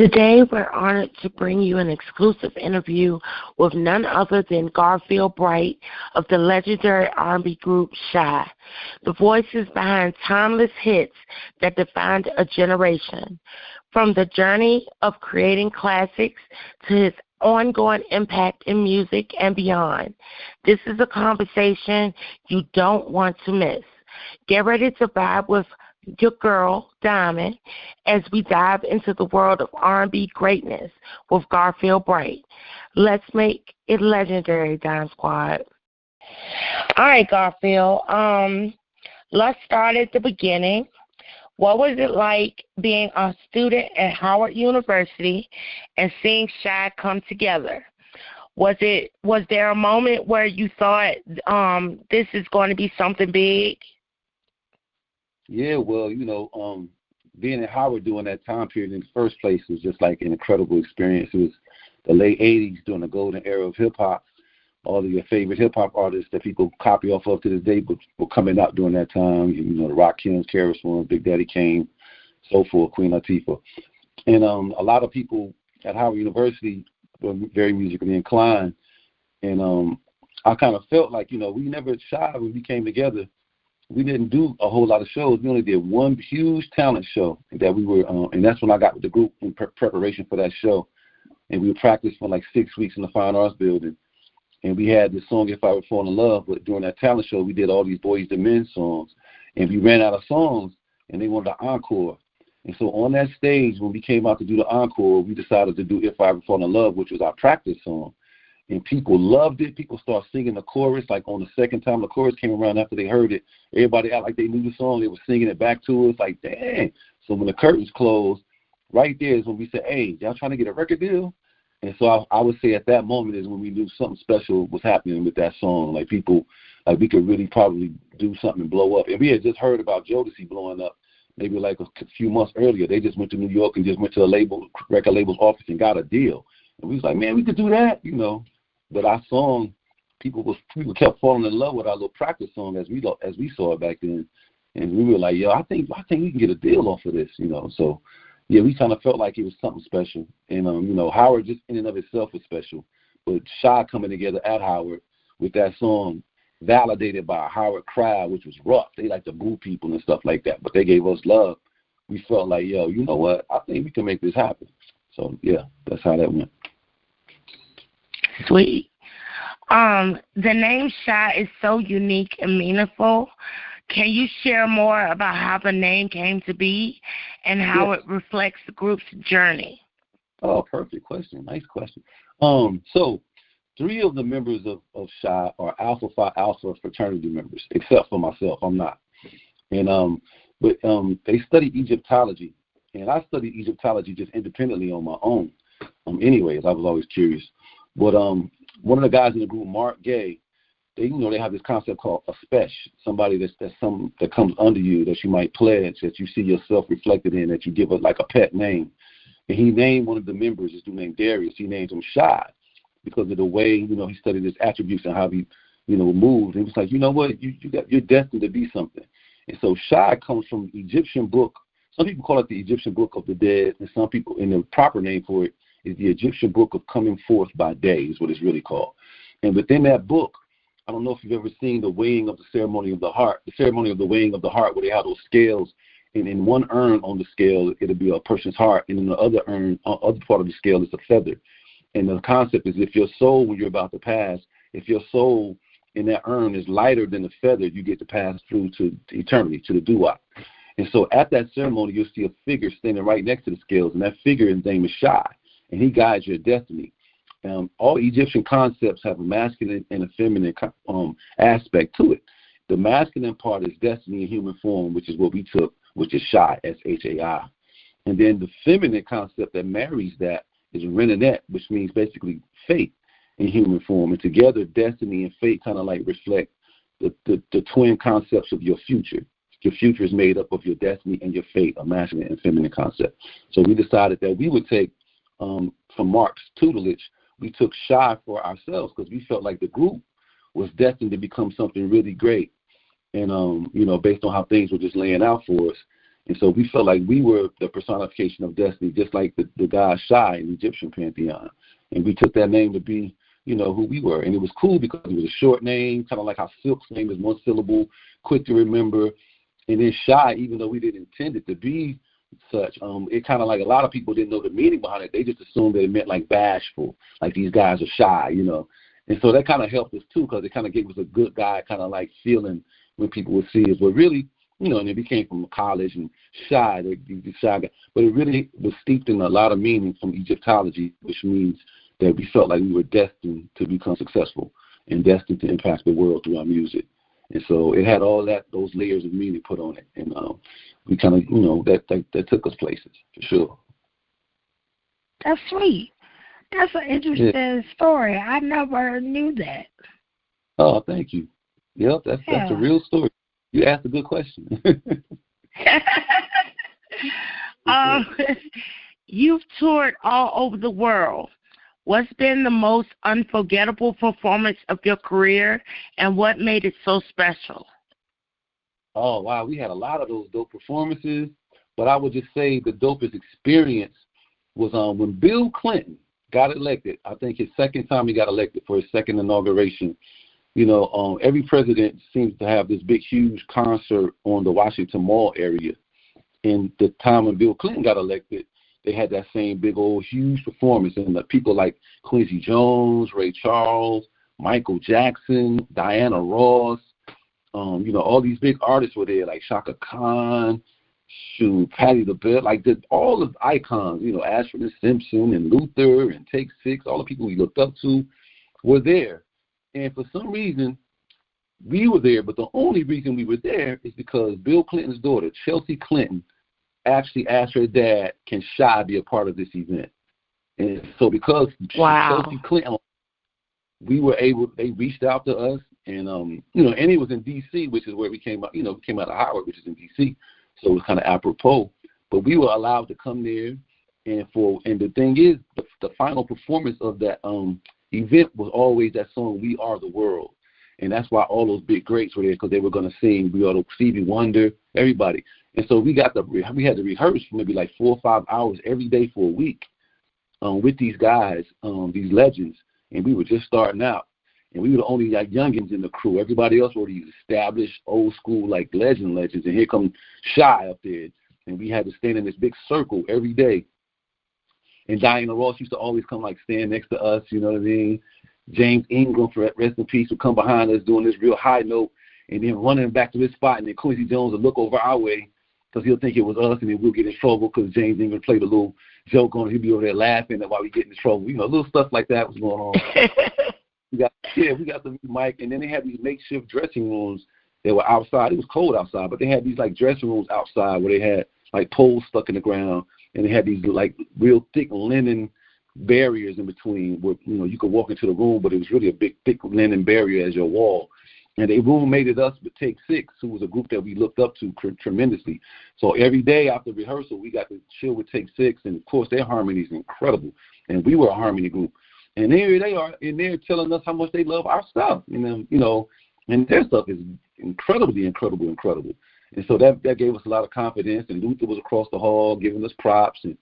Today, we're honored to bring you an exclusive interview with none other than Garfield Bright of the legendary R&B group Shy, the voices behind timeless hits that defined a generation. From the journey of creating classics to his ongoing impact in music and beyond, this is a conversation you don't want to miss. Get ready to vibe with your girl, Dyme, as we dive into the world of R&B greatness with Garfield Bright. Let's make it legendary, Dyme Squad. All right, Garfield. Let's start at the beginning. What was it like being a student at Howard University and seeing Shy come together? Was there a moment where you thought this is going to be something big? Yeah, well, being at Howard during that time period in the first place was just like an incredible experience. It was the late 80s during the golden era of hip-hop. All of your favorite hip-hop artists that people copy off of to this day were coming out during that time. The Rakims, KRS-One, Big Daddy Kane, so forth, Queen Latifah. And a lot of people at Howard University were very musically inclined. And I kind of felt like, we never shy when we came together. We didn't do a whole lot of shows. We only did one huge talent show that we were, and that's when I got with the group in preparation for that show. And we practiced for like 6 weeks in the Fine Arts Building. And we had this song, If I Would Fall in Love, but during that talent show, we did all these Boys to Men songs. And we ran out of songs, and they wanted an encore. And so on that stage, when we came out to do the encore, we decided to do If I Would Fall in Love, which was our practice song. And people loved it. People started singing the chorus. Like on the second time the chorus came around after they heard it, everybody acted like they knew the song. They were singing it back to us like, dang. So when the curtains closed, right there is when we said, hey, y'all trying to get a record deal? And so I would say at that moment is when we knew something special was happening with that song. Like people, like we could really probably do something and blow up. And we had just heard about Jodeci blowing up maybe like a few months earlier. They just went to New York and just went to a record label's office and got a deal. And we was like, man, we could do that, But our song, people kept falling in love with our little practice song as we saw it back then, and we were like, yo, I think we can get a deal off of this, So, yeah, we kind of felt like it was something special, and Howard just in and of itself was special, but Shy coming together at Howard with that song, validated by a Howard crowd, which was rough. They like to boo people and stuff like that, but they gave us love. We felt like, yo, you know what? I think we can make this happen. So yeah, that's how that went. Sweet. The name Shy is so unique and meaningful. Can you share more about how the name came to be and how it reflects the group's journey? Oh, perfect question. Nice question. So 3 of the members of Shy are Alpha Phi Alpha fraternity members, except for myself. I'm not. And but they study Egyptology, and I studied Egyptology just independently on my own. Anyways, I was always curious. But one of the guys in the group, Mark Gay, they have this concept called a spesh, somebody that comes under you, that you might pledge, that you see yourself reflected in, that you give it like a pet name. And he named one of the members, this dude named Darius. He named him Shy because of the way he studied his attributes and how he moved. And he was like, you know what, you're destined to be something. And so Shy comes from the Egyptian book. Some people call it the Egyptian Book of the Dead, and some people, and the proper name for it is the Egyptian Book of Coming Forth by Day, is what it's really called. And within that book, I don't know if you've ever seen the weighing of the ceremony of the heart, the weighing of the heart, where they have those scales, and in one urn on the scale, it'll be a person's heart, and in the other urn, other part of the scale is a feather. And the concept is if your soul, when you're about to pass, if your soul in that urn is lighter than the feather, you get to pass through to eternity, to the doo-wop. And so at that ceremony, you'll see a figure standing right next to the scales, and that figure, his name is Shy. And he guides your destiny. All Egyptian concepts have a masculine and a feminine aspect to it. The masculine part is destiny in human form, which is what we took, which is Shy, S-H-A-I. And then the feminine concept that marries that is Reninette, which means basically fate in human form. And together, destiny and fate kind of like reflect the twin concepts of your future. Your future is made up of your destiny and your fate, a masculine and feminine concept. So we decided that we would take from Mark's tutelage, we took Shy for ourselves because we felt like the group was destined to become something really great. And, based on how things were just laying out for us. And so we felt like we were the personification of destiny, just like the god Shai in the Egyptian pantheon. And we took that name to be, who we were. And it was cool because it was a short name, kind of like how Silk's name is one syllable, quick to remember. And then Shai, even though we didn't intend it to be such, it kind of like a lot of people didn't know the meaning behind it. They just assumed that it meant like bashful, like these guys are shy, And so that kind of helped us too, because it kind of gave us a good guy kind of like feeling when people would see us. But really, and it became from college and Shy, the shy guy. But it really was steeped in a lot of meaning from Egyptology, which means that we felt like we were destined to become successful and destined to impact the world through our music. And so it had all those layers of meaning put on it. And we kind of, that took us places, for sure. That's sweet. That's an interesting story. I never knew that. Oh, thank you. Yep, that's a real story. You asked a good question. You've toured all over the world. What's been the most unforgettable performance of your career, and what made it so special? Oh, wow. We had a lot of those dope performances, but I would just say the dopest experience was when Bill Clinton got elected. I think his second time he got elected for his second inauguration. Every president seems to have this big, huge concert on the Washington Mall area. And the time when Bill Clinton got elected, they had that same big old huge performance. And the people like Quincy Jones, Ray Charles, Michael Jackson, Diana Ross, all these big artists were there, like Shaka Khan, Patti LaBelle, like all of the icons, Ashford and Simpson and Luther and Take Six, all the people we looked up to were there. And for some reason, we were there, but the only reason we were there is because Bill Clinton's daughter, Chelsea Clinton, actually asked her dad, can Shy be a part of this event? And so because Chelsea Clinton, they reached out to us, and, and it was in D.C., which is where we came out, we came out of Howard, which is in D.C., so it was kind of apropos. But we were allowed to come there, and the thing is, the final performance of that event was always that song, We Are the World. And that's why all those big greats were there, because they were going to sing We Are the Stevie Wonder, everybody. And so we had to rehearse maybe like 4 or 5 hours every day for a week with these guys, these legends. And we were just starting out. And we were the only like youngins in the crew. Everybody else were these established, old school, like legends. And here come Shy up there. And we had to stand in this big circle every day. And Diana Ross used to always come like stand next to us, you know what I mean? James Ingram, for rest in peace, would come behind us doing this real high note and then running back to his spot. And then Quincy Jones would look over our way because he'll think it was us, and then we'll get in trouble because James Ingram played a little joke on it. He'd be over there laughing while we get in trouble. Little stuff like that was going on. we got the mic, and then they had these makeshift dressing rooms that were outside. It was cold outside, but they had these like dressing rooms outside where they had like poles stuck in the ground, and they had these like real thick linen barriers in between where you could walk into the room, but it was really a big thick linen barrier as your wall. And they roommated us with Take Six, who was a group that we looked up to tremendously. So every day after rehearsal, we got to chill with Take Six, and of course their harmony is incredible. And we were a harmony group, and here they are in there telling us how much they love our stuff, and their stuff is incredibly incredible. And so that gave us a lot of confidence. And Luther was across the hall giving us props, and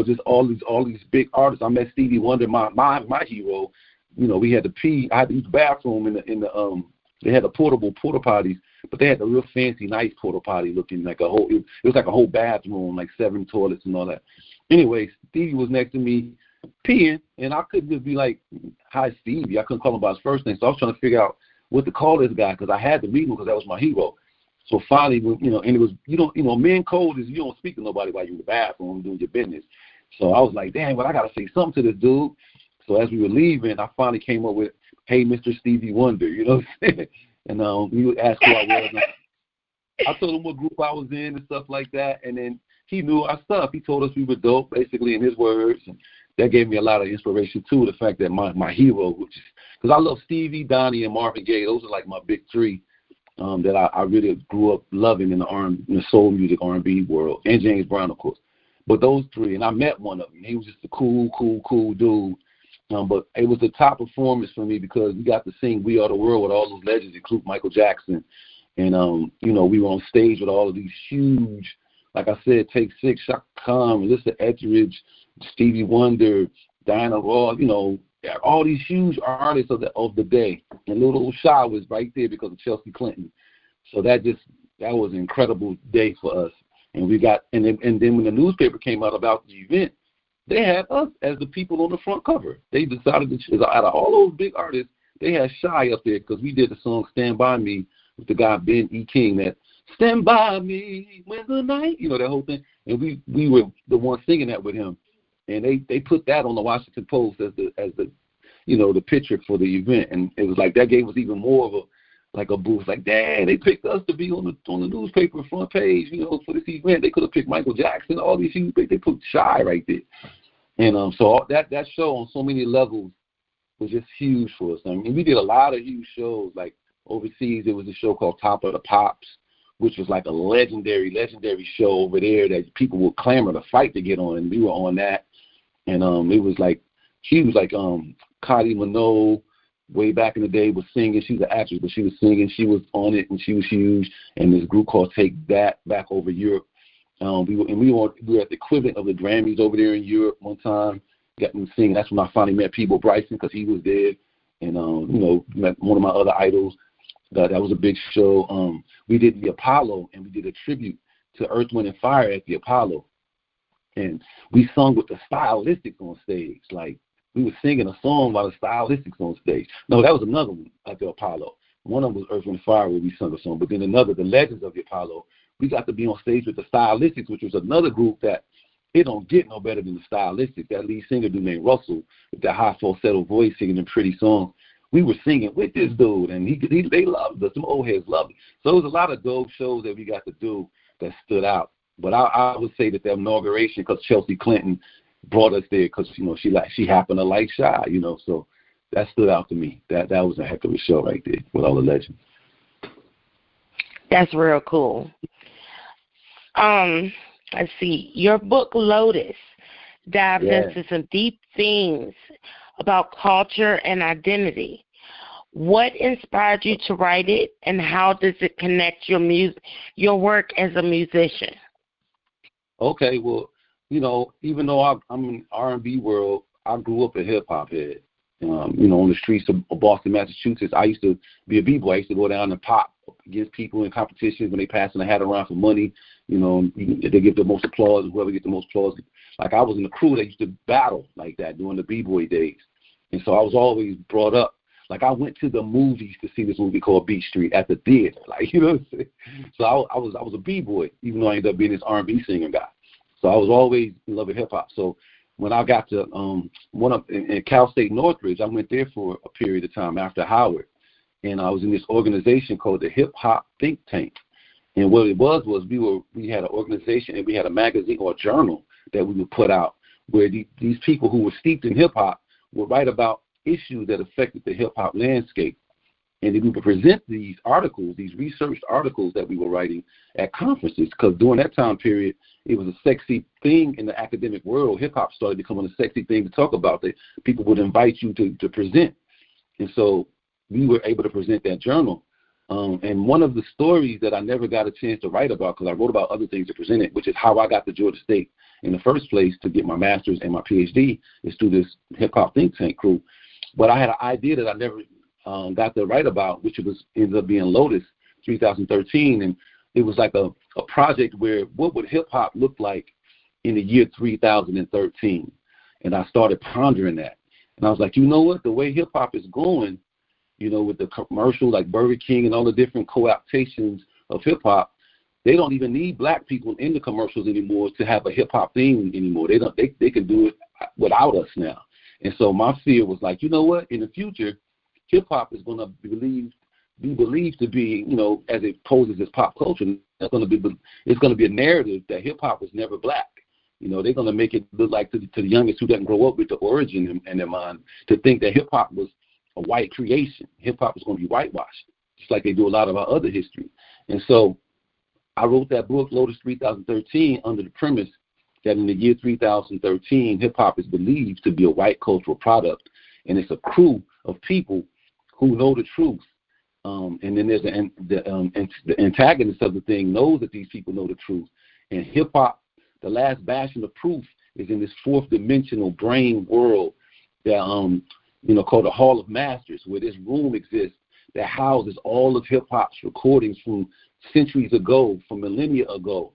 just all these big artists. I met Stevie Wonder, my hero. We had to pee. I had to use the bathroom in the they had the portable porta potties, but they had the real fancy, nice porta potty looking like it was like a whole bathroom, like 7 toilets and all that. Anyway, Stevie was next to me peeing, and I couldn't just be like, hi, Stevie. I couldn't call him by his first name, so I was trying to figure out what to call this guy because I had to meet him because that was my hero. So finally, and it was, men code is you don't speak to nobody while you're in the bathroom doing your business. So I was like, damn, well, I got to say something to this dude. So as we were leaving, I finally came up with, hey, Mr. Stevie Wonder, you know what I'm saying? And he would ask who I was. I told him what group I was in and stuff like that. And then he knew our stuff. He told us we were dope, basically, in his words. And that gave me a lot of inspiration, too, the fact that my hero, because I love Stevie, Donnie, and Marvin Gaye. Those are like my big three that I really grew up loving in the soul music, R&B world, and James Brown, of course. But those three, and I met one of them. He was just a cool dude. But it was the top performance for me because we got to sing We Are the World with all those legends, including Michael Jackson. And, we were on stage with all of these huge like I said, Take Six, Shaka Khan, Melissa Etheridge, Stevie Wonder, Diana Ross, you know, all these huge artists of the day. And little Shy was right there because of Chelsea Clinton. So that was an incredible day for us. And we got and then when the newspaper came out about the event, they had us as the people on the front cover. They decided to, out of all those big artists, they had Shy up there because we did the song Stand By Me with the guy Ben E. King, that Stand By Me when the night, you know, that whole thing. And we were the ones singing that with him. And they put that on the Washington Post as the you know, the picture for the event. And it was like that gave us even more of a boost. Like, dang, they picked us to be on the newspaper front page, you know, for this event. They could have picked Michael Jackson, all these huge, they put Shy right there. And so that show on so many levels was just huge for us. I mean, we did a lot of huge shows. Like overseas, there was a show called Top of the Pops, which was like a legendary show over there that people would clamor to fight to get on, and we were on that. And it was like huge, like Connie Minogue, way back in the day, was singing. She's an actress, but she was singing. She was on it, and she was huge. And this group called Take That back over Europe. We were at the equivalent of the Grammys over there in Europe one time. Got me singing. That's when I finally met Peeble Bryson, because he was there. And you know, met one of my other idols. That was a big show. We did the Apollo, and we did a tribute to Earth, Wind, and Fire at the Apollo. And we sung with the Stylistics on stage. Like, we were singing a song by the Stylistics on stage. No, that was another one at the Apollo. One of them was Earth, Wind, and Fire, where we sung a song. But then another, the Legends of the Apollo, we got to be on stage with the Stylistics, which was another group that it don't get no better than the Stylistics. That lead singer dude named Russell, with that high falsetto voice, singing them pretty songs. We were singing with this dude, and they loved us. Some old heads loved it. So it was a lot of dope shows that we got to do that stood out. But I would say that the inauguration, because Chelsea Clinton brought us there, because, you know, she happened to like Shy, you know, so that stood out to me. That was a heck of a show right there with all the legends. That's real cool. Let's see. Your book Lotus dives into some deep themes about culture and identity. What inspired you to write it, and how does it connect your work as a musician? Okay, well, you know, even though I'm in R&B world, I grew up a hip-hop head. You know, on the streets of Boston, Massachusetts, I used to be a b-boy. I used to go down and pop against people in competitions when they passing a hat around for money. You know, they give the most applause, and whoever gets the most applause. Like, I was in the crew that used to battle like that during the b-boy days. And so I was always brought up. Like, I went to the movies to see this movie called Beat Street at the theater. Like, you know what I'm saying? So I was a b-boy, even though I ended up being this R&B singer guy. So I was always in love with hip-hop. So when I got to in Cal State Northridge, I went there for a period of time after Howard. And I was in this organization called the Hip Hop Think Tank. And what it was we had an organization, and we had a magazine or a journal that we would put out where these people who were steeped in hip-hop would write about issues that affected the hip-hop landscape. And then we would present these articles, these researched articles that we were writing at conferences, because during that time period, it was a sexy thing in the academic world. Hip-hop started becoming a sexy thing to talk about, that people would invite you to present. And so we were able to present that journal. And one of the stories that I never got a chance to write about, because I wrote about other things to present it, which is how I got to Georgia State in the first place to get my master's and my PhD, is through this hip-hop think tank crew. But I had an idea that I never got to write about, which ended up being Lotus 3013. And it was like a project where what would hip-hop look like in the year 3013? And I started pondering that. And I was like, you know what? The way hip-hop is going, you know, with the commercial like Burger King and all the different co-optations of hip-hop, they don't even need black people in the commercials anymore to have a hip-hop theme anymore. They can do it without us now. And so my fear was like, you know what? In the future, hip-hop is going to be believed to be, you know, as it poses as pop culture, it's going to be a narrative that hip-hop was never black. You know, they're going to make it look like to the youngest who doesn't grow up with the origin in their mind, to think that hip-hop was a white creation. Hip-hop was going to be whitewashed, just like they do a lot of our other history. And so I wrote that book, Lotus 3013, under the premise that in the year 3013, hip-hop is believed to be a white cultural product, and it's a crew of people who know the truth. And then there's the antagonist of the thing knows that these people know the truth, And hip-hop, the last bastion of proof, is in this fourth dimensional brain world that, called the Hall of Masters, where this room exists that houses all of hip-hop's recordings from centuries ago, from millennia ago.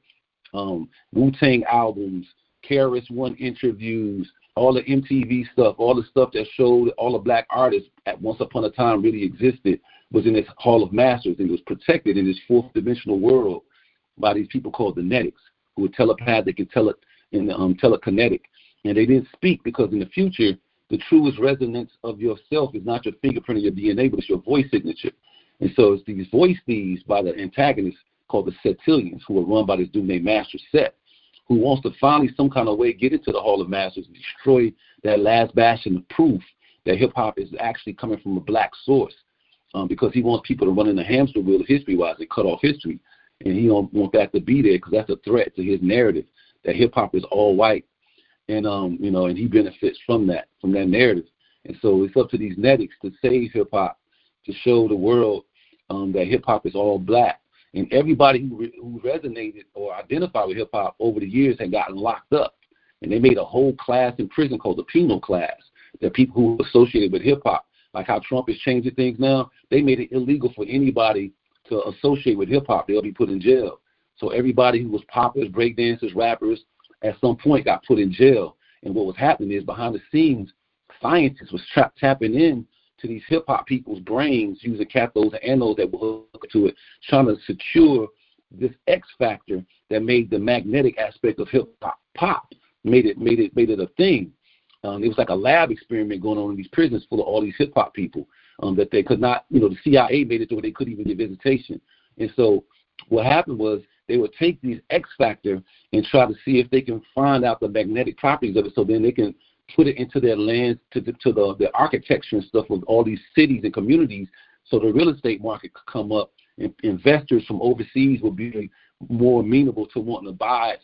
Wu-Tang albums, KRS-One interviews, all the MTV stuff, all the stuff that showed all the black artists at once upon a time really existed was in this Hall of Masters. It was protected in this fourth dimensional world by these people called the Netics, who were telepathic and telekinetic. And they didn't speak because in the future, the truest resonance of yourself is not your fingerprint or your DNA, but it's your voice signature. And so it's these voice thieves by the antagonists called the Setillians, who are run by this dude named Master Set, who wants to finally some kind of way get into the Hall of Masters and destroy that last bastion of proof that hip-hop is actually coming from a black source, because he wants people to run in the hamster wheel of history-wise and cut off history. And he don't want that to be there because that's a threat to his narrative that hip-hop is all white. And, and he benefits from that narrative. And so it's up to these Netics to save hip-hop, to show the world that hip-hop is all black. And everybody who resonated or identified with hip-hop over the years had gotten locked up. And they made a whole class in prison called the penal class, that people who were associated with hip-hop, like how Trump is changing things now, they made it illegal for anybody to associate with hip-hop. They'll be put in jail. So everybody who was poppers, breakdancers, rappers, at some point got put in jail. And what was happening is behind the scenes, scientists was tapping in to these hip-hop people's brains using cathodes and anodes that were hooked to it, trying to secure this X factor that made the magnetic aspect of hip-hop pop, made it a thing. It was like a lab experiment going on in these prisons full of all these hip-hop people that they could not, the CIA made it to where they couldn't even get visitation. And so what happened was they would take these X factor and try to see if they can find out the magnetic properties of it, so then they can put it into their lands, to the architecture and stuff of all these cities and communities, so the real estate market could come up and investors from overseas would be more amenable to wanting to buy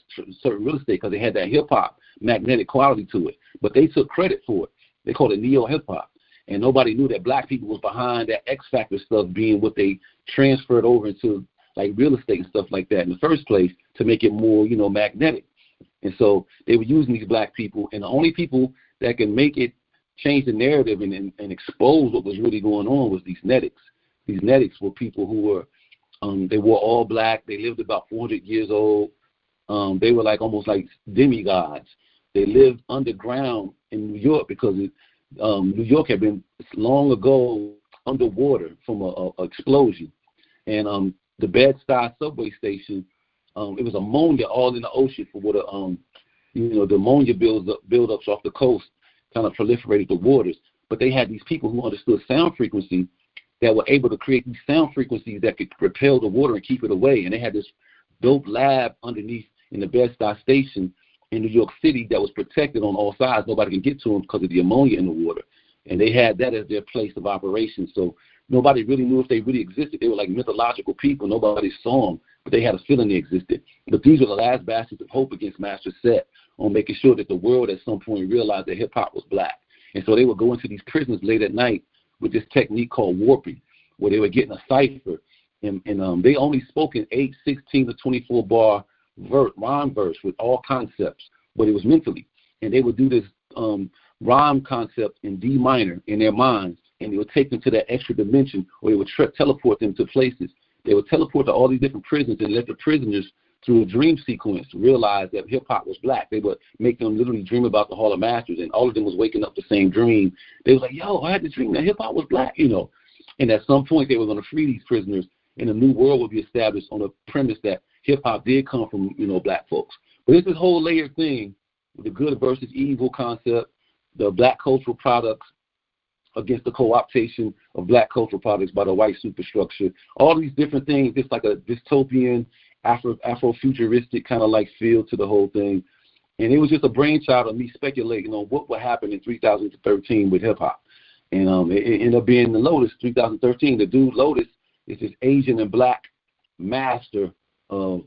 certain real estate because they had that hip-hop magnetic quality to it. But they took credit for it. They called it neo-hip-hop. And nobody knew that black people was behind that X-factor stuff being what they transferred over into like real estate and stuff like that in the first place to make it more, magnetic. And so they were using these black people, and the only people that can make it change the narrative and expose what was really going on was these Netics. These Netics were people who were, they were all black. They lived about 400 years old. They were like almost like demigods. They lived underground in New York because New York had been long ago underwater from an explosion. And the Bed-Stuy subway station, it was ammonia all in the ocean for what the ammonia buildups off the coast kind of proliferated the waters. But they had these people who understood sound frequency that were able to create these sound frequencies that could repel the water and keep it away. And they had this dope lab underneath in the Bed-Stuy station in New York City that was protected on all sides. Nobody can get to them because of the ammonia in the water. And they had that as their place of operation. So nobody really knew if they really existed. They were like mythological people. Nobody saw them, but they had a feeling they existed. But these were the last bastions of hope against Master Set on making sure that the world at some point realized that hip-hop was black. And so they would go into these prisons late at night with this technique called warping, where they were getting a cipher. And they only spoke in 8, 16 to 24 bar rhyme verse with all concepts, but it was mentally. And they would do this rhyme concept in D minor in their minds, and they would take them to that extra dimension, or they would teleport them to places. They would teleport to all these different prisons and let the prisoners, through a dream sequence, realize that hip-hop was black. They would make them literally dream about the Hall of Masters, and all of them was waking up the same dream. They was like, yo, I had this dream that hip-hop was black, And at some point, they were going to free these prisoners, and a new world would be established on the premise that hip-hop did come from, black folks. But it's this whole layered thing with the good versus evil concept, the black cultural products against the co-optation of black cultural products by the white superstructure. All these different things, just like a dystopian, Afrofuturistic kind of like feel to the whole thing. And it was just a brainchild of me speculating on what would happen in 2013 with hip-hop. And it ended up being the Lotus, 2013. The dude Lotus is this Asian and black master of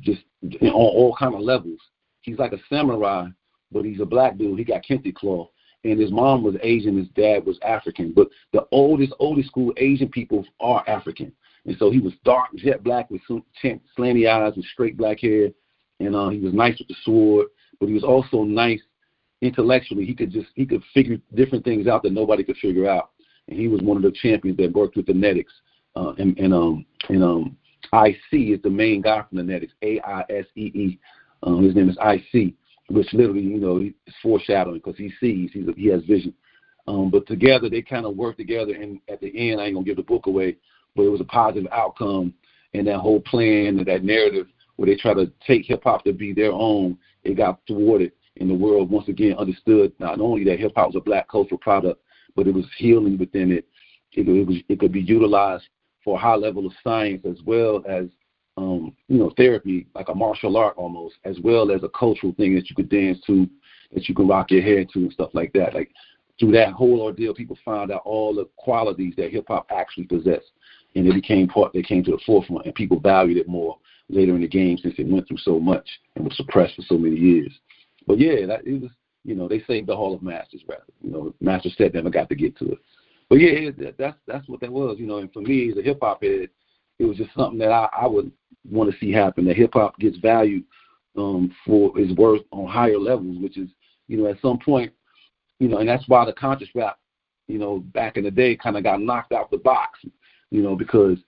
just on all kind of levels. He's like a samurai, but he's a black dude. He got kente cloth. And his mom was Asian, his dad was African. But the oldest school Asian people are African. And so he was dark, jet black with some slanty eyes and straight black hair. and he was nice with the sword, but he was also nice intellectually. He could figure different things out that nobody could figure out, and he was one of the champions that worked with the Netics. IC is the main guy from the Netics, AISEE. His name is IC, which literally, is foreshadowing because he sees, he has vision. But together, they kind of work together, and at the end, I ain't going to give the book away, but it was a positive outcome, and that whole plan, that narrative where they try to take hip-hop to be their own, it got thwarted, and the world once again understood not only that hip-hop was a black cultural product, but it was healing within it. It could be utilized for a high level of science as well as, therapy, like a martial art almost, as well as a cultural thing that you could dance to, that you can rock your head to and stuff like that. Like through that whole ordeal, people found out all the qualities that hip-hop actually possessed, and they came to the forefront, and people valued it more later in the game since it went through so much and was suppressed for so many years. But yeah, it was, they saved the Hall of Masters, rather. Master Set never got to get to it. But yeah, that's what that was, and for me as a hip-hop head, it was just something that I would want to see happen, that hip-hop gets valued for its worth on higher levels, which is, at some point, and that's why the conscious rap, back in the day kind of got knocked out the box, because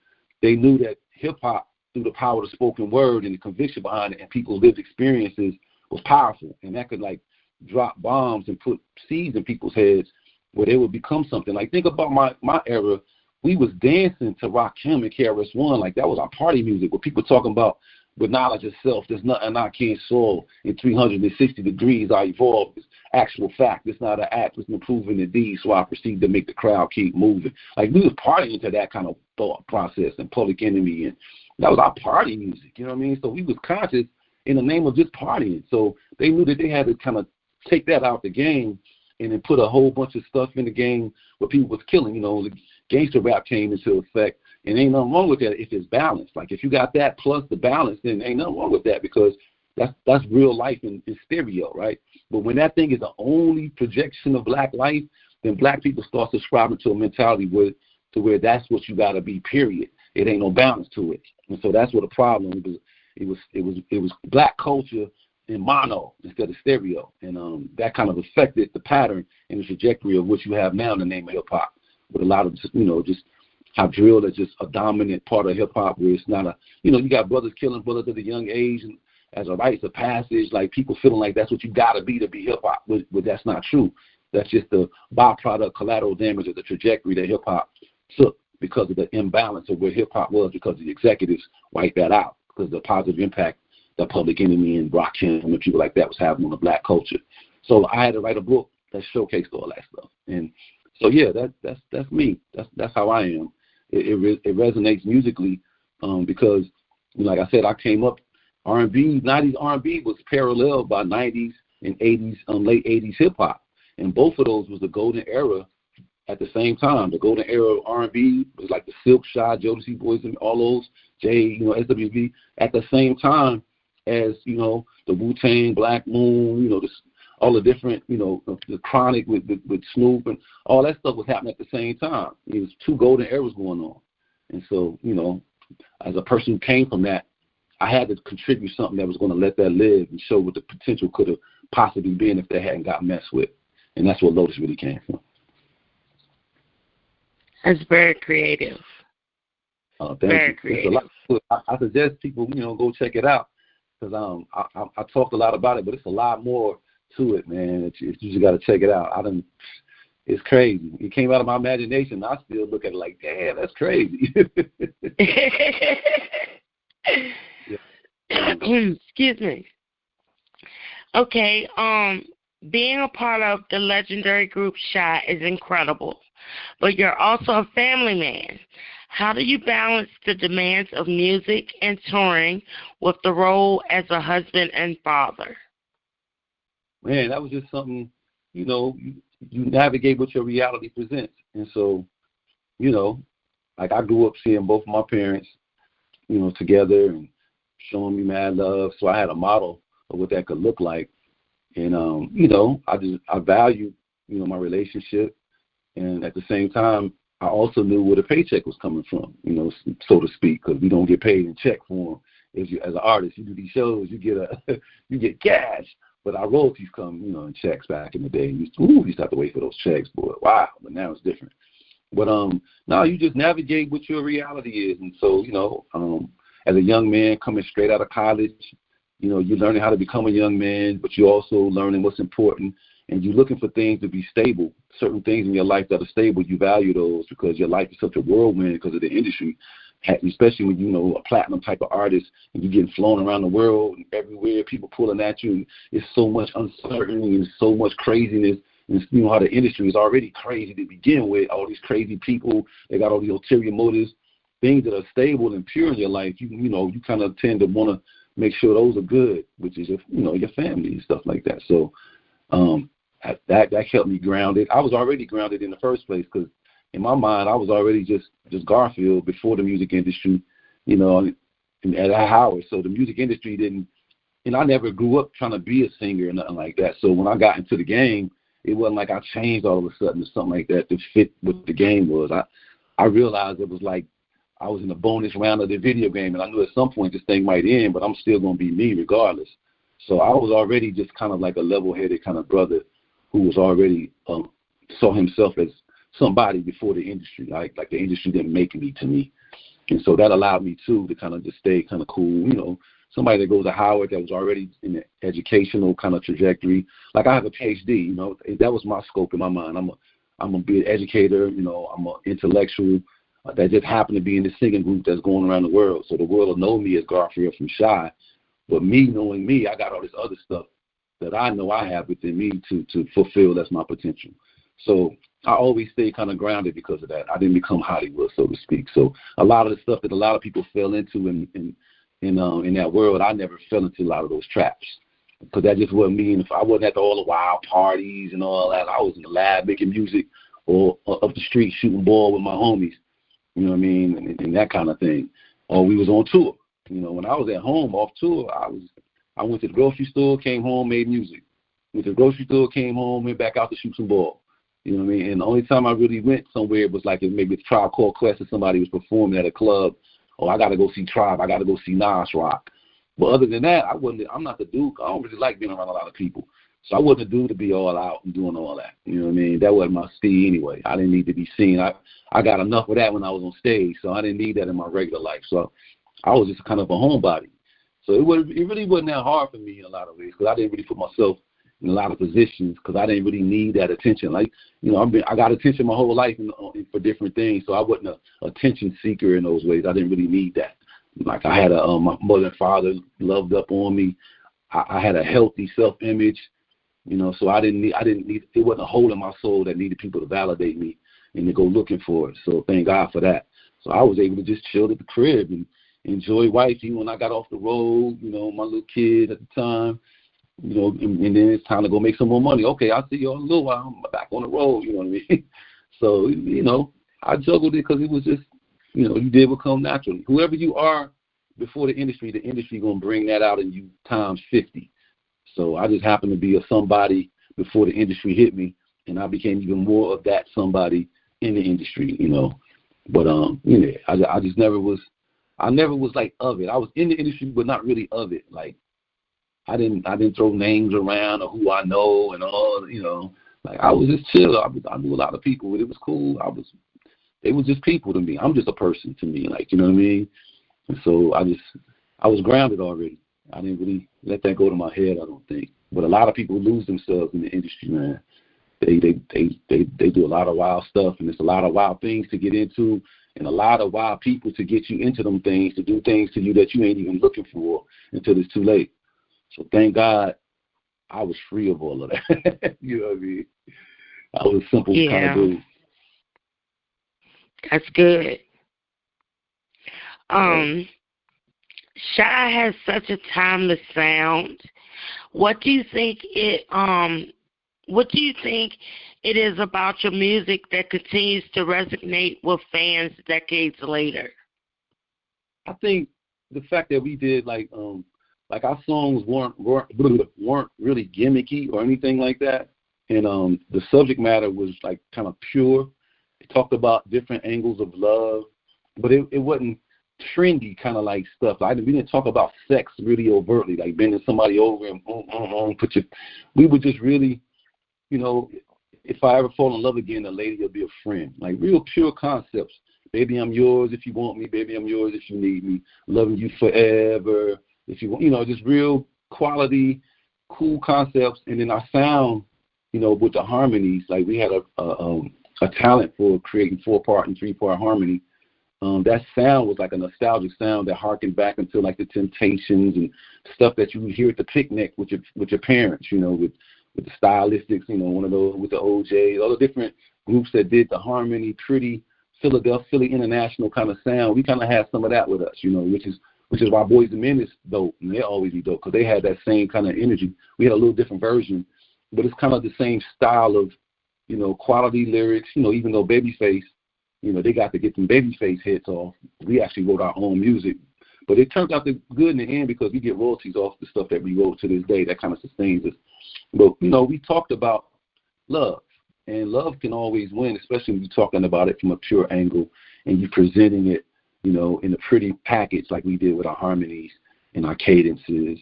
they knew that hip-hop, through the power of the spoken word and the conviction behind it and people's lived experiences, was powerful, and that could, like, drop bombs and put seeds in people's heads where they would become something. Like, think about my era. We was dancing to Rakim and KRS-One. Like, that was our party music, where people talking about, with knowledge of self, there's nothing I can't solve. In 360 degrees, I evolve. It's actual fact. It's not an act. It's an improving the deed, so I proceed to make the crowd keep moving. Like, we was partying to that kind of thought process and Public Enemy, and that was our party music, you know what I mean? So we was conscious in the name of just partying. So they knew that they had to kind of take that out the game and then put a whole bunch of stuff in the game where people was killing. The gangster rap came into effect, and ain't nothing wrong with that if it's balanced. Like, if you got that plus the balance, then ain't nothing wrong with that, because that's real life in stereo, right? But when that thing is the only projection of black life, then black people start subscribing to a mentality where that's what you got to be, period. It ain't no balance to it. And so that's what the problem was. It was black culture in mono instead of stereo, and that kind of affected the pattern and the trajectory of what you have now in the name of hip hop, with a lot of just how drill is just a dominant part of hip hop, where it's not you got brothers killing brothers at a young age and as a rites of passage, like people feeling like that's what you got to be hip hop, but that's not true. That's just the byproduct, collateral damage of the trajectory that hip hop took because of the imbalance of where hip hop was, because the executives wiped that out because of the positive impact that Public Enemy and Rakim and people like that was having on the black culture. So I had to write a book that showcased all that stuff. And so yeah, that's me. That's how I am. It resonates musically because, like I said, I came up R&B. 90s R&B was paralleled by 90s and 80s, late 80s hip hop, and both of those was the golden era at the same time. The golden era of R&B was like the Silk, Shy, Jodeci Boys, and all those, SWV, at the same time as, the Wu-Tang, Black Moon, all the different, the Chronic with Snoop, and all that stuff was happening at the same time. It was two golden eras going on. And so, as a person who came from that, I had to contribute something that was going to let that live and show what the potential could have possibly been if they hadn't got messed with. And that's where Lotus really came from. That's very creative. Very creative. I suggest people, go check it out, because I talked a lot about it, but it's a lot more to it, man. You just got to check it out. It's crazy. It came out of my imagination. I still look at it like, damn, that's crazy. Excuse me. Okay, being a part of the legendary group Shy is incredible, but you're also a family man. How do you balance the demands of music and touring with the role as a husband and father? Man, that was just something, you navigate what your reality presents. And so, like I grew up seeing both of my parents, together and showing me mad love. So I had a model of what that could look like. And, I value, my relationship. And at the same time, I also knew where the paycheck was coming from, so to speak, because we don't get paid in check form as an artist. You do these shows, you get cash, but our royalties come, in checks back in the day. You used to have to wait for those checks, boy. Wow, but now it's different. But now you just navigate what your reality is, and so as a young man coming straight out of college, you're learning how to become a young man, but you're also learning what's important, and you're looking for things to be stable. Certain things in your life that are stable, you value those because your life is such a whirlwind because of the industry, especially when a platinum type of artist and you're getting flown around the world and everywhere, people pulling at you. It's so much uncertainty and so much craziness. And how the industry is already crazy to begin with. All these crazy people, they got all these ulterior motives. Things that are stable and pure in your life, you kind of tend to want to make sure those are good, which is your family and stuff like that. So that kept me grounded. I was already grounded in the first place because in my mind I was already just Garfield before the music industry, at Howard. So the music industry didn't, and I never grew up trying to be a singer or nothing like that. So when I got into the game, it wasn't like I changed all of a sudden to something like that to fit what the game was. I realized it was like I was in a bonus round of the video game, and I knew at some point this thing might end, but I'm still going to be me regardless. So I was already just kind of like a level-headed kind of brother who was already saw himself as somebody before the industry. Like the industry didn't make me to me. And so that allowed me, too, to kind of just stay kind of cool, somebody that goes to Howard that was already in the educational kind of trajectory. Like I have a PhD, that was my scope in my mind. I'm a be an educator, I'm an intellectual that just happened to be in the singing group that's going around the world. So the world will know me as Garfield from Shy. But me knowing me, I got all this other stuff that I know I have within me to fulfill that's my potential. So I always stay kind of grounded because of that. I didn't become Hollywood, so to speak. So a lot of the stuff that a lot of people fell into in that world, I never fell into a lot of those traps because that just wasn't me. And if I wasn't at all the wild parties and all that, I was in the lab making music or up the street shooting ball with my homies, and that kind of thing. Or we was on tour. When I was at home off tour, I went to the grocery store, came home, made music. Went to the grocery store, came home, went back out to shoot some ball. And the only time I really went somewhere was like maybe a Tribe Called Quest or somebody was performing at a club. Oh, I got to go see Tribe. I got to go see Nas rock. But other than that, I'm not the dude. I don't really like being around a lot of people. So I wasn't a dude to be all out and doing all that. That wasn't my speed anyway. I didn't need to be seen. I got enough of that when I was on stage, so I didn't need that in my regular life. So I was just kind of a homebody. So it really wasn't that hard for me in a lot of ways because I didn't really put myself in a lot of positions because I didn't really need that attention. Like, I got attention my whole life for different things, so I wasn't an attention seeker in those ways. I didn't really need that. Like I had my mother and father loved up on me. I had a healthy self-image, so I didn't need, it wasn't a hole in my soul that needed people to validate me and to go looking for it. So thank God for that. So I was able to just chill at the crib and enjoy wifey when I got off the road, my little kid at the time. And then it's time to go make some more money. Okay, I'll see you in a little while. I'm back on the road, you know what I mean? So, I juggled it because it was just, you did what come naturally. Whoever you are before the industry going to bring that out in you times 50. So I just happened to be a somebody before the industry hit me, and I became even more of that somebody in the industry, But, I just never was like of it. I was in the industry, but not really of it. Like, I didn't throw names around or who I know and all, like I was just chill. I knew a lot of people, but it was cool. They were just people to me. I'm just a person to me, like, you know what I mean? And so I was grounded already. I didn't really let that go to my head, I don't think. But a lot of people lose themselves in the industry, man. They do a lot of wild stuff, and there's a lot of wild things to get into and a lot of wild people to get you into them things, to do things to you that you ain't even looking for until it's too late. So thank God I was free of all of that. You know what I mean? I was a simple kind of dude. That's good. Shy has such a timeless sound. What do you think it is about your music that continues to resonate with fans decades later? I think the fact that we did like our songs weren't really gimmicky or anything like that, and the subject matter was like kind of pure. It talked about different angles of love, but it wasn't trendy kind of like stuff. We didn't talk about sex really overtly, like bending somebody over and we would just really, you know, if I ever fall in love again, a lady will be a friend. Like real pure concepts. Baby, I'm yours if you want me. Baby, I'm yours if you need me. Loving you forever. If you want, you know, just real quality, cool concepts. And then our sound, you know, with the harmonies, like we had a talent for creating 4-part and 3-part harmony. That sound was like a nostalgic sound that harkened back until like the Temptations and stuff that you would hear at the picnic with your parents, you know, with the Stylistics, you know, one of those with the OJs, all the different groups that did the harmony, pretty Philly international kind of sound. We kind of had some of that with us, you know, which is why Boys and Men is dope, and they'll always be dope because they had that same kind of energy. We had a little different version, but it's kind of the same style of, you know, quality lyrics, you know, even though Babyface, you know, they got to get them Babyface hits off. We actually wrote our own music. But it turned out good in the end because we get royalties off the stuff that we wrote to this day. That kind of sustains us. But, you know, we talked about love. And love can always win, especially when you're talking about it from a pure angle and you're presenting it, you know, in a pretty package like we did with our harmonies and our cadences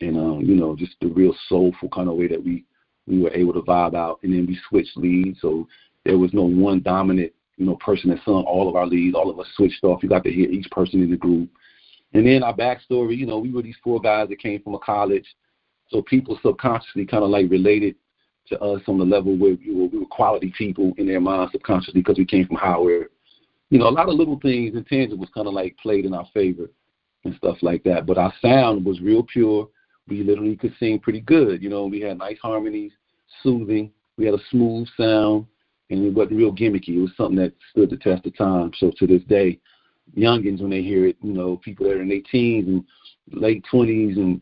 and, you know, just the real soulful kind of way that we were able to vibe out. And then we switched leads, so there was no one dominant, you know, person that sung all of our leads. All of us switched off. You got to hear each person in the group. And then our backstory, you know, we were these 4 guys that came from a college, so people subconsciously kind of like related to us on the level where we were quality people in their minds subconsciously because we came from Howard. You know, a lot of little things, intangibles kind of like played in our favor and stuff like that. But our sound was real pure. We literally could sing pretty good. You know, we had nice harmonies, soothing. We had a smooth sound, and it wasn't real gimmicky. It was something that stood the test of time. So to this day, youngins, when they hear it, you know, people that are in their teens and late 20s and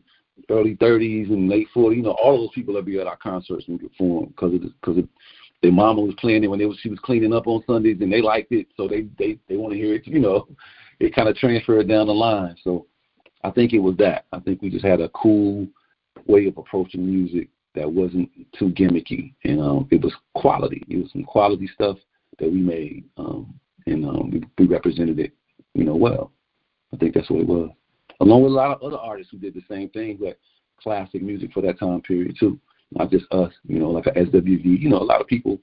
early 30s and late 40s, you know, all of those people that be at our concerts and perform because their mama was playing it when she was cleaning up on Sundays and they liked it, so they want to hear it. You know, it kind of transferred down the line. So I think it was that. I think we just had a cool way of approaching music that wasn't too gimmicky, and it was quality. It was some quality stuff that we made, and we represented it, you know, well. I think that's what it was. Along with a lot of other artists who did the same thing, but classic music for that time period too. Not just us, you know, like a SWV. You know, a lot of people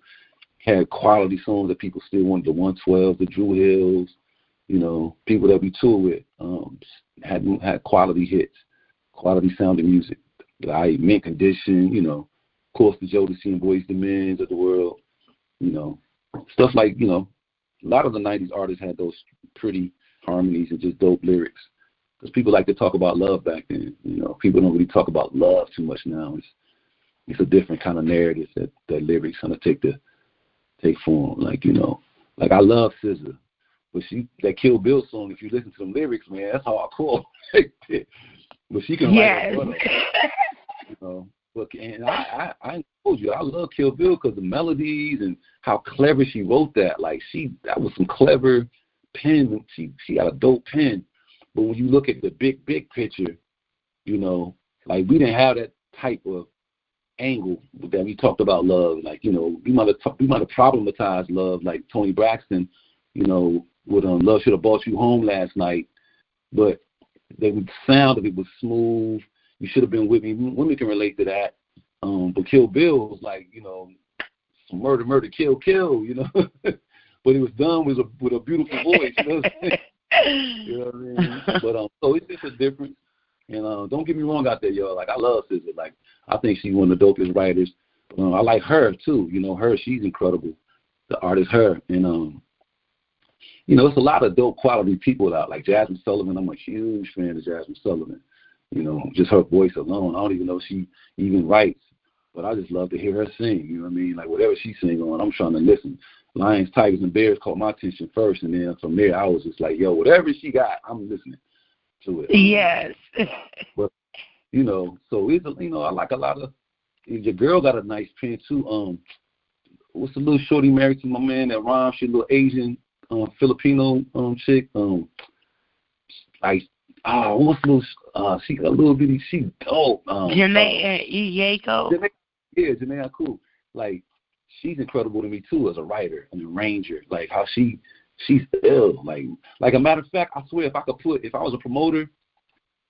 had quality songs that people still wanted. The 112, the Drew Hills, you know, people that we tour with had quality hits, quality sounding music. Mint Condition, you know, of course the Jodeci and Boys the Men of the world, you know, stuff like, you know, a lot of the 90s artists had those pretty harmonies and just dope lyrics. Because people like to talk about love back then. You know, people don't really talk about love too much now. It's a different kind of narrative that lyrics kind of take form. Like, you know, like I love SZA, but that Kill Bill song, if you listen to them lyrics, man, that's hardcore. But she can write it, you know. But and I told you, I love Kill Bill because the melodies and how clever she wrote that. Like that was some clever pen. She had a dope pen. But when you look at the big picture, you know, like we didn't have that type of angle that we talked about love. Like, you know, we might have problematized love like Tony Braxton, you know, with Love Should Have Brought You Home Last Night. But the sound of it was smooth. You should have been with me. Women can relate to that. But Kill Bill was like, you know, some murder, kill, you know. But it was done with a beautiful voice, you know what I'm saying? You know what I mean? But so it's just a difference. And don't get me wrong out there, y'all. Like I love SZA. Like I think she's one of the dopest writers. I like her too. You know, she's incredible. The artist her. And you know, it's a lot of dope quality people out. Like Jasmine Sullivan. I'm a huge fan of Jasmine Sullivan. You know, just her voice alone. I don't even know if she even writes, but I just love to hear her sing. You know what I mean? Like whatever she sings on, I'm trying to listen. Lions, Tigers, and Bears caught my attention first, and then from there I was just like, yo, whatever she got, I'm listening to it. Yes. But you know, so it's, you know, I like a lot of. Your girl got a nice pen too. What's the little shorty married to my man that rhymes? She a little Asian Filipino chick. Like what's the little? She got a little bitty. She dope. Janae Yako. Yeah, Janae cool. Like she's incredible to me too as a writer and arranger. Like how she she's ill. Like a matter of fact, I swear if I was a promoter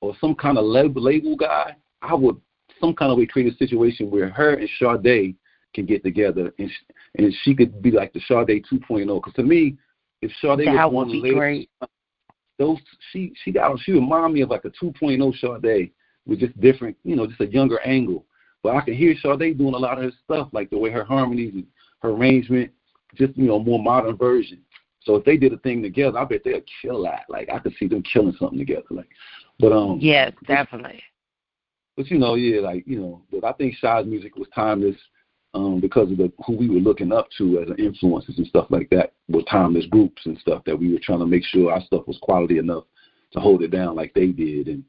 or some kind of label guy, I would some kind of way create a situation where her and Sade can get together and she could be like the Sade 2.0. Because to me, if Sade was one of the great. She reminded me of like a 2.0 Sade with just different, just a younger angle. But I can hear Sade doing a lot of her stuff, like the way her harmonies and her arrangement, just, a more modern version. So if they did a thing together, I bet they'd kill that. Like, I could see them killing something together. Yes, definitely. But, but I think Shy's music was timeless because of who we were looking up to as influences and stuff like that, were timeless groups and stuff that we were trying to make sure our stuff was quality enough to hold it down like they did. And,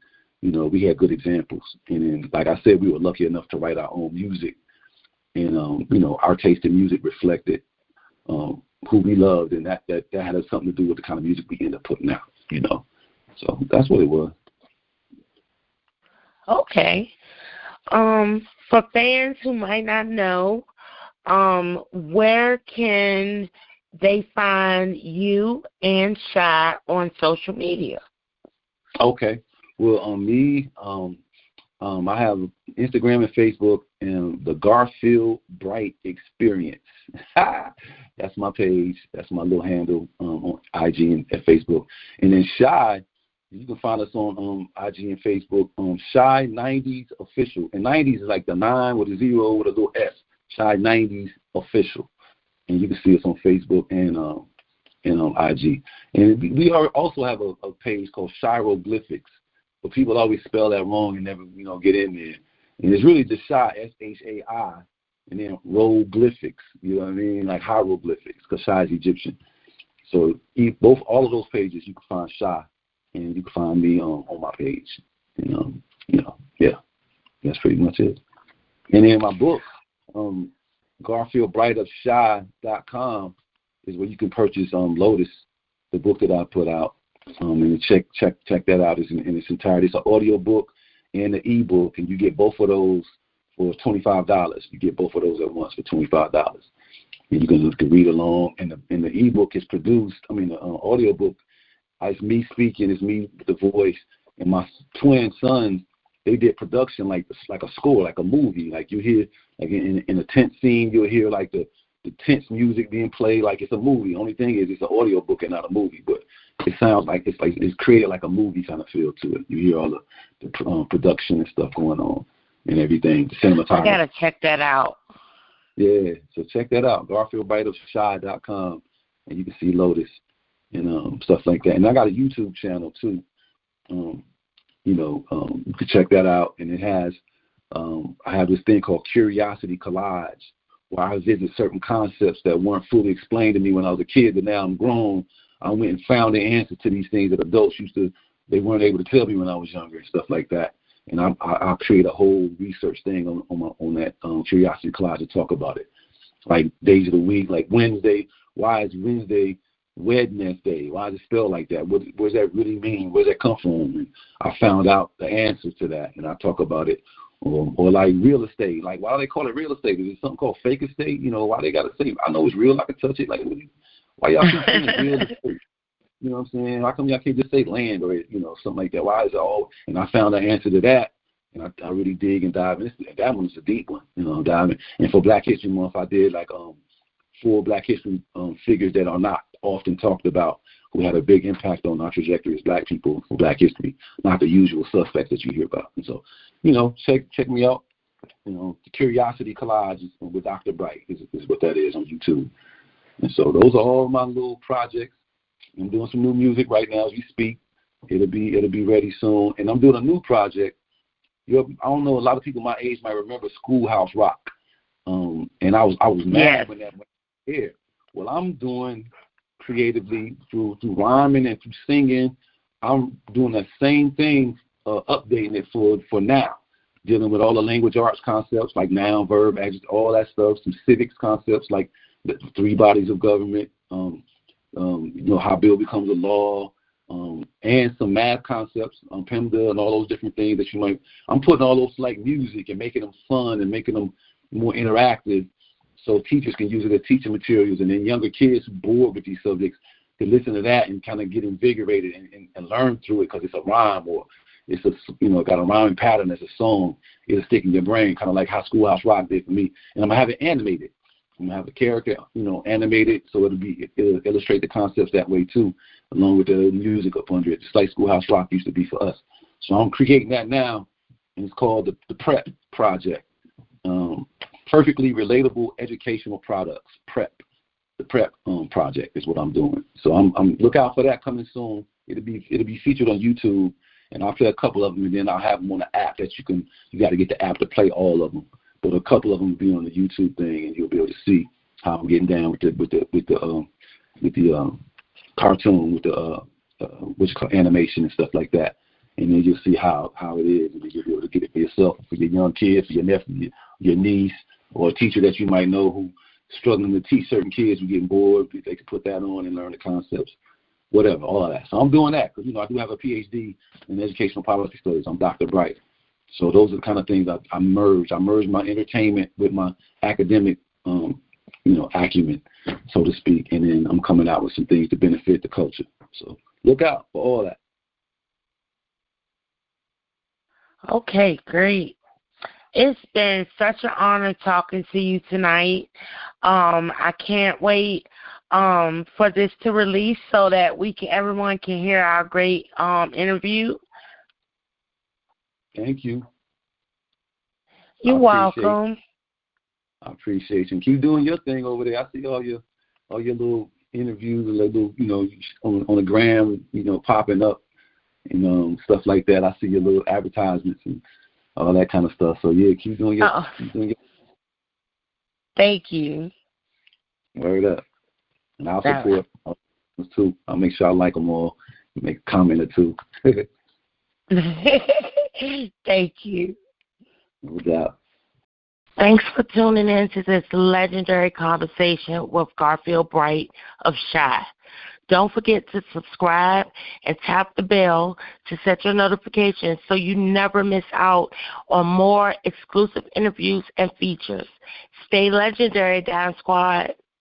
we had good examples. And then, like I said, we were lucky enough to write our own music. And, our taste in music reflected who we loved, and that had something to do with the kind of music we ended up putting out, So that's what it was. Okay. For fans who might not know, where can they find you and Shy on social media? Okay. Well, me, I have Instagram and Facebook and the Garfield Bright Experience. That's my page. That's my little handle on IG and at Facebook. And then Shy, you can find us on IG and Facebook. Shy 90s Official. And 90s is like the 9 with a 0 with a little S. Shy 90s Official. And you can see us on Facebook and on IG. And we also have a page called Shyroglyphics. But people always spell that wrong and never, get in there. And it's really just Shy, S-H-A-I, and then Roglyphics, you know what I mean? Like hieroglyphics, because Shy is Egyptian. So all of those pages, you can find Shy, and you can find me on my page. And, yeah, that's pretty much it. And then my book, GarfieldBrightOfShy.com, is where you can purchase Lotus, the book that I put out. And check that out in its entirety. It's an audio book and an ebook, and you get both of those for $25. You get both of those at once for $25, and you can read along. And the ebook is produced. The audio book, it's me speaking, it's me with the voice, and my twin sons. They did production like a score, like a movie. Like you hear, like in a tense scene, you'll hear like the tense music being played like it's a movie. Only thing is, it's an audio book and not a movie, but it sounds like it's created like a movie kind of feel to it. You hear all the production and stuff going on and everything. The cinematography. I gotta check that out. Yeah, so check that out. GarfieldBrightOfShy.com, and you can see Lotus and stuff like that. And I got a YouTube channel too. You can check that out, and it has. I have this thing called Curiosity Collage, where I visit certain concepts that weren't fully explained to me when I was a kid, but now I'm grown. I went and found the answer to these things that adults they weren't able to tell me when I was younger and stuff like that. And I'll create a whole research thing on that Curiosity Collage to talk about it. Like days of the week, like Wednesday. Why is Wednesday Wednesday? Why is it spelled like that? What does that really mean? Where does that come from? And I found out the answer to that, and I talk about it. Or like real estate. Like, why do they call it real estate? Is it something called fake estate? Why they got to say, I know it's real, I can touch it. Like, why y'all keep saying real estate? You know what I'm saying? How come y'all can't just say land or, something like that? Why is it all? And I found the answer to that, and I really dig and dive in. That one's a deep one, diving. And for Black History Month, I did like 4 Black History figures that are not often talked about, who had a big impact on our trajectory as Black people for Black history, not the usual suspects that you hear about. And so, check me out. The Curiosity Collage with Dr. Bright is what that is on YouTube. And so those are all my little projects. I'm doing some new music right now as we speak. It'll be ready soon. And I'm doing a new project. I don't know, a lot of people my age might remember Schoolhouse Rock. And I was mad when that went here. Well, I'm doing creatively through rhyming and through singing. I'm doing the same thing, updating it for now, dealing with all the language arts concepts like noun, verb, adjective, all that stuff, some civics concepts like the 3 bodies of government, how bill becomes a law, and some math concepts, PEMDA and all those different things that I'm putting all those like music and making them fun and making them more interactive so teachers can use it as teaching materials, and then younger kids who bored with these subjects, to listen to that and kind of get invigorated and learn through it because it's a rhyme or it's got a rhyming pattern as a song. It'll stick in your brain, kind of like how Schoolhouse Rock did for me. And I'm going to have it animated. I'm going to have a character, animated, so it'll illustrate the concepts that way too, along with the music up under it, just like Schoolhouse Rock used to be for us. So I'm creating that now, and it's called the PrEP Project. Perfectly Relatable Educational Products, PrEP. The PrEP project is what I'm doing. So I'm look out for that coming soon. It'll be featured on YouTube, and I'll play a couple of them, and then I'll have them on the app that you got to get the app to play all of them. But a couple of them will be on the YouTube thing, and you'll be able to see how I'm getting down with the cartoon, with the animation and stuff like that. And then you'll see how it is, and then you'll be able to get it for yourself, for your young kids, for your nephew, your niece, or a teacher that you might know who struggling to teach certain kids who getting bored. They can put that on and learn the concepts, whatever, all of that. So I'm doing that because, I do have a PhD in educational policy studies. I'm Dr. Bright. So those are the kind of things I merge. I merge my entertainment with my academic, acumen, so to speak, and then I'm coming out with some things to benefit the culture. So look out for all that. Okay, great. It's been such an honor talking to you tonight. I can't wait for this to release so that everyone can hear our great interview. Thank you. You're welcome. I appreciate you. And keep doing your thing over there. I see all your little interviews and little, on the gram, popping up and stuff like that. I see your little advertisements and all that kind of stuff. So yeah, keep doing your. Thank you. Word up. And I'll support those too. I'll make sure I like them all. Make a comment or two. Thank you. No doubt. Thanks for tuning in to this legendary conversation with Garfield Bright of Shy. Don't forget to subscribe and tap the bell to set your notifications so you never miss out on more exclusive interviews and features. Stay legendary, Dyme Squad.